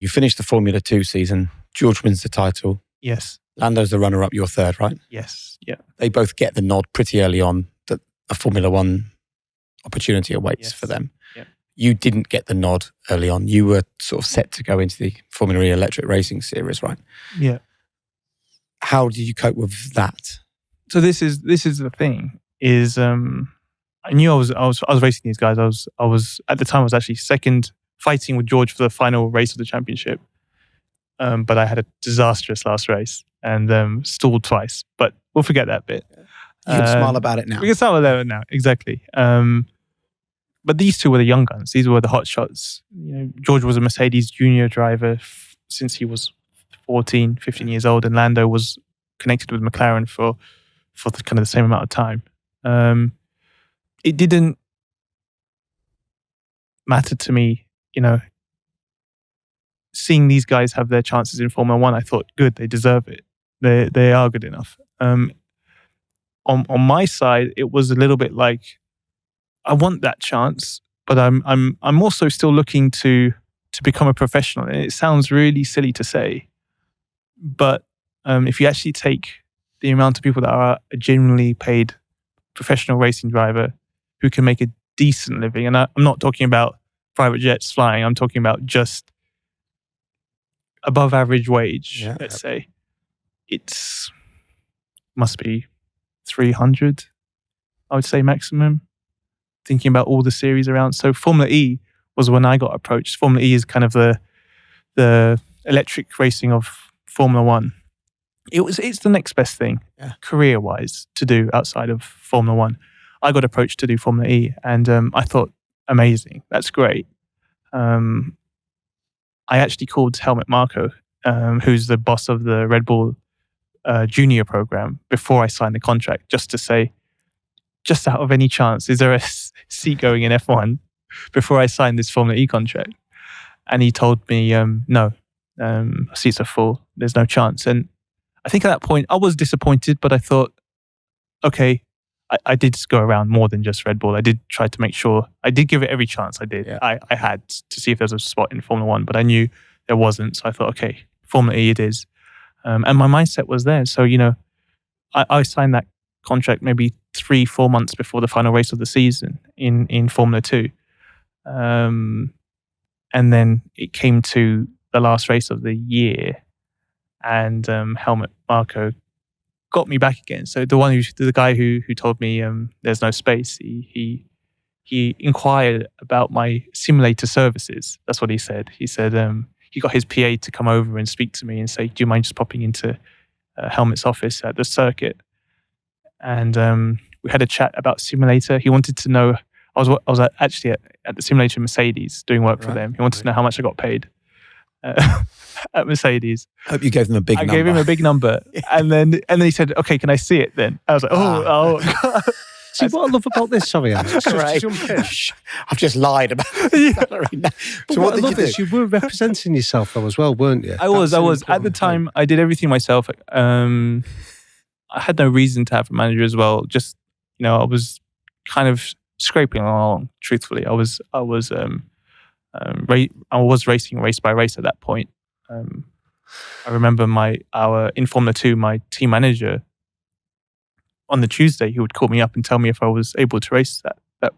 You finish the Formula 2 season. George wins the title. Yes. Lando's the runner-up, you're third, right? Yes. Yeah. They both get the nod pretty early on that a Formula 1 opportunity awaits for them. Yeah. You didn't get the nod early on. You were sort of set to go into the Formula E electric racing series, right? Yeah. How did you cope with that? So this is the thing is I knew I was racing these guys. I was at the time I was actually second, fighting with George for the final race of the championship. But I had a disastrous last race and stalled twice. But we'll forget that bit. You can smile about it now. We can smile about it now, exactly. But these two were the young guns. These were the hot shots. You know, George was a Mercedes junior driver since he was 14, 15 years old, and Lando was connected with McLaren for the, kind of the same amount of time. It didn't matter to me, you know, seeing these guys have their chances in Formula 1. I thought, good, they deserve it. They are good enough. On my side, it was a little bit like, I want that chance, but I'm also still looking to become a professional. And it sounds really silly to say, but if you actually take the amount of people that are a genuinely paid professional racing driver who can make a decent living, and I'm not talking about private jets flying, I'm talking about just above average wage, let's say, it's must be 300, I would say maximum, thinking about all the series around. So Formula E was when I got approached. Formula E is kind of the electric racing of Formula 1. It's the next best thing, career-wise, to do outside of Formula 1. I got approached to do Formula E, and I thought, amazing, that's great. I actually called Helmut Marko, who's the boss of the Red Bull junior program, before I signed the contract, just to say, just out of any chance, is there a seat going in F1 before I sign this Formula E contract? And he told me, no, seats are full, there's no chance. And I think at that point I was disappointed, but I thought, okay, I did go around more than just Red Bull. I did try to make sure, I did give it every chance I did. I had to see if there was a spot in Formula 1, but I knew there wasn't. So I thought, okay, Formula E it is. And my mindset was there. So, you know, I signed that contract maybe 3-4 months before the final race of the season in Formula 2. And then it came to the last race of the year, and Helmut Marko got me back again. So the guy who told me there's no space, he inquired about my simulator services. That's what he said. He said he got his PA to come over and speak to me and say, do you mind just popping into Helmut's office at the circuit? And we had a chat about simulator. He wanted to know, I was actually at the simulator Mercedes doing work for them. He wanted to know how much I got paid at Mercedes. Hope you gave them a big number. I gave him a big number. And then he said, okay, can I see it then? I was like, oh. See, what I love about this, sorry, Alex, right. I've just lied about the salary now. So what I love is you were representing yourself though as well, weren't you? I was. At the time, I did everything myself. I had no reason to have a manager as well. Just, you know, I was kind of scraping along, truthfully. I was racing race by race at that point. I remember in Formula 2, my team manager, on the Tuesday, he would call me up and tell me if I was able to race that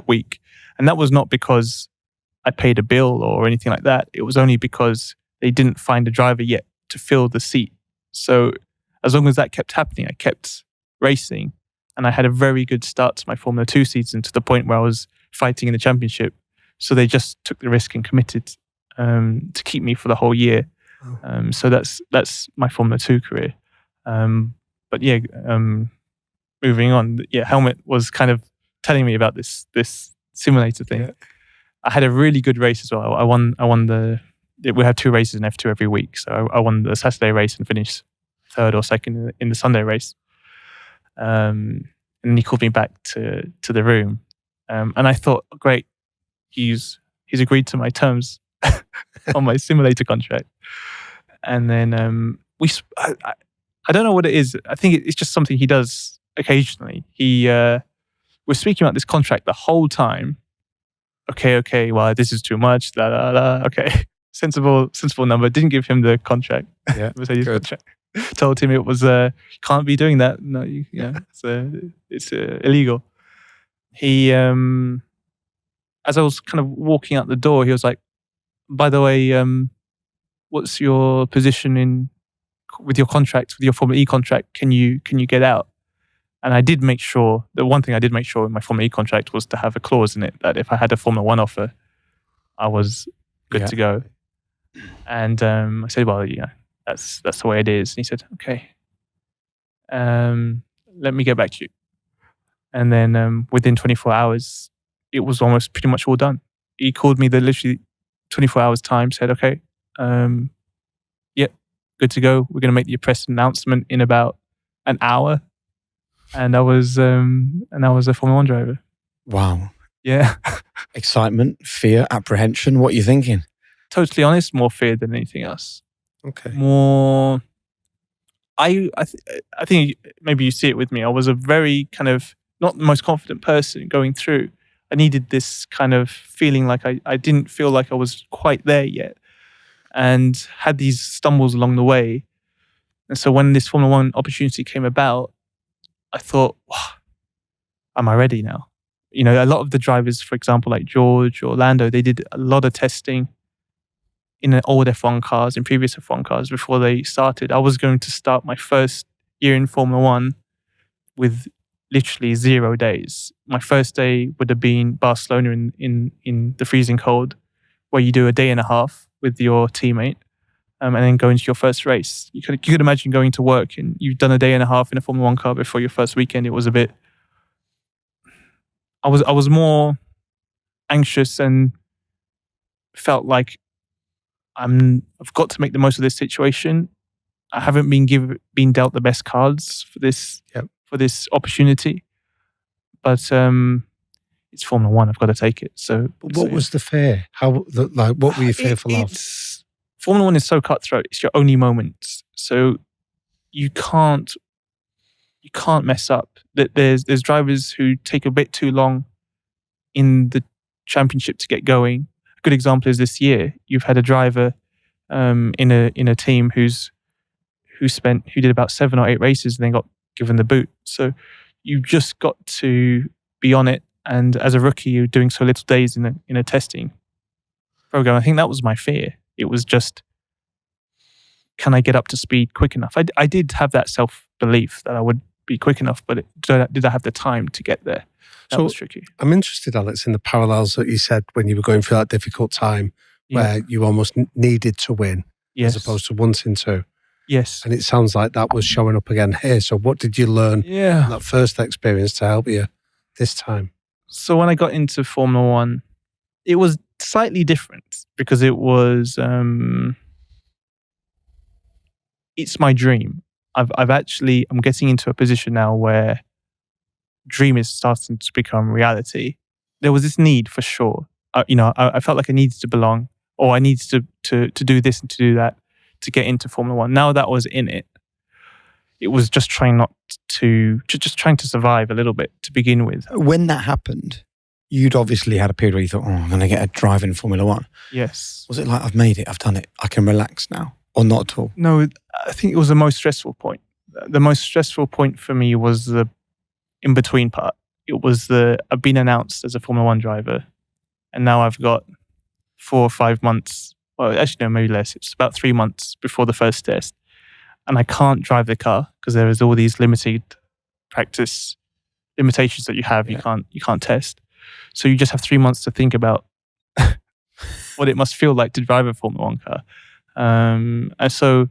week. And that was not because I paid a bill or anything like that. It was only because they didn't find a driver yet to fill the seat. So as long as that kept happening, I kept racing. And I had a very good start to my Formula 2 season, to the point where I was fighting in the championship. So they just took the risk and committed to keep me for the whole year. So that's my Formula 2 career. But yeah, moving on. Yeah, Helmut was kind of telling me about this simulator thing. Yeah. I had a really good race as well. I won we have 2 races in F2 every week. So I won the Saturday race and finished 3rd or 2nd in the Sunday race. And then he called me back to the room. And I thought, great, he's agreed to my terms on my simulator contract. And then I don't know what it is. I think it's just something he does occasionally. He was speaking about this contract the whole time. Okay, well, this is too much. Okay. sensible number. Didn't give him the contract. Yeah, Mercedes good. contract. Told him it was can't be doing that. No, it's illegal. He as I was kind of walking out the door, he was like, "By the way, what's your position with your contract, with your Formula E contract? Can you get out?" And I did make sure. The one thing I did make sure in my Formula E contract was to have a clause in it that if I had a Formula 1 offer, I was good to go. And I said, "Well, that's the way it is." And he said, "Okay, let me get back to you." And then within 24 hours, it was almost pretty much all done. He called me literally 24 hours time, said, "Okay, good to go. We're going to make the press announcement in about an hour." And I was a Formula 1 driver. Wow. Yeah. Excitement, fear, apprehension. What are you thinking? Totally honest, more fear than anything else. Okay. More. I think maybe you see it with me. I was a very kind of not the most confident person going through. I needed this kind of feeling like I didn't feel like I was quite there yet, and had these stumbles along the way. And so when this Formula 1 opportunity came about, I thought, wow, am I ready now? A lot of the drivers, for example, like George or Lando, they did a lot of testing in old F1 cars, in previous F1 cars before they started. I was going to start my first year in Formula 1 with literally 0 days. My first day would have been Barcelona in the freezing cold, where you do a day and a half with your teammate, and then go into your first race. You could imagine going to work and you've done a day and a half in a Formula 1 car before your first weekend. It was a bit... I was more anxious and felt like I've got to make the most of this situation. I haven't been dealt the best cards for this opportunity, but it's Formula 1. I've got to take it. So, what was the fear? What were you fearful of? Formula 1 is so cutthroat. It's your only moment, so you can't mess up. There's drivers who take a bit too long in the championship to get going. A good example is this year. You've had a driver in a team who did about 7 or 8 races and then got given the boot. So you just got to be on it. And as a rookie, you're doing so little days in a testing program. I think that was my fear. It was just, can I get up to speed quick enough? I did have that self-belief that I would be quick enough, but did I have the time to get there? That was tricky. I'm interested, Alex, in the parallels that you said when you were going through that difficult time where you almost needed to win as opposed to wanting to. Yes. And it sounds like that was showing up again here. So what did you learn from that first experience to help you this time? So when I got into Formula 1, it was slightly different because it was... it's my dream. I'm getting into a position now where dream is starting to become reality. There was this need for sure. I felt like I needed to belong, or I needed to do this and to do that to get into Formula 1. Now that was in it, it was just trying to survive a little bit to begin with. When that happened, you'd obviously had a period where you thought, I'm going to get a drive in Formula 1. Yes. Was it like, I've made it, I've done it, I can relax now? Or not at all? No, I think it was the most stressful point. The most stressful point for me was the in-between part. It was I've been announced as a Formula 1 driver, and now I've got 4 or 5 months, well, actually no, maybe less. It's about 3 months before the first test, and I can't drive the car because there is all these limited practice limitations that you have. You can't test, so you just have 3 months to think about what it must feel like to drive a Formula 1 car. And so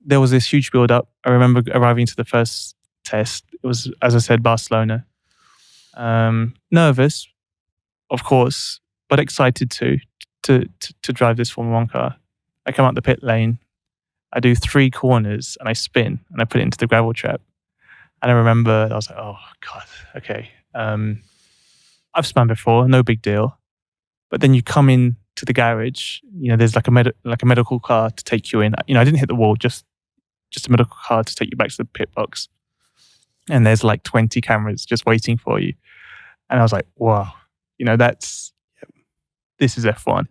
there was this huge build up. I remember arriving to the first test. It was, as I said, Barcelona. Nervous, of course, but excited to drive this Formula 1 car. I come out the pit lane. I do 3 corners and I spin and I put it into the gravel trap. And I remember I was like, oh God, okay. I've spun before, no big deal. But then you come in to the garage, there's like a medical car to take you in. I didn't hit the wall, just a medical car to take you back to the pit box. And there's like 20 cameras just waiting for you. And I was like, wow, this is F1.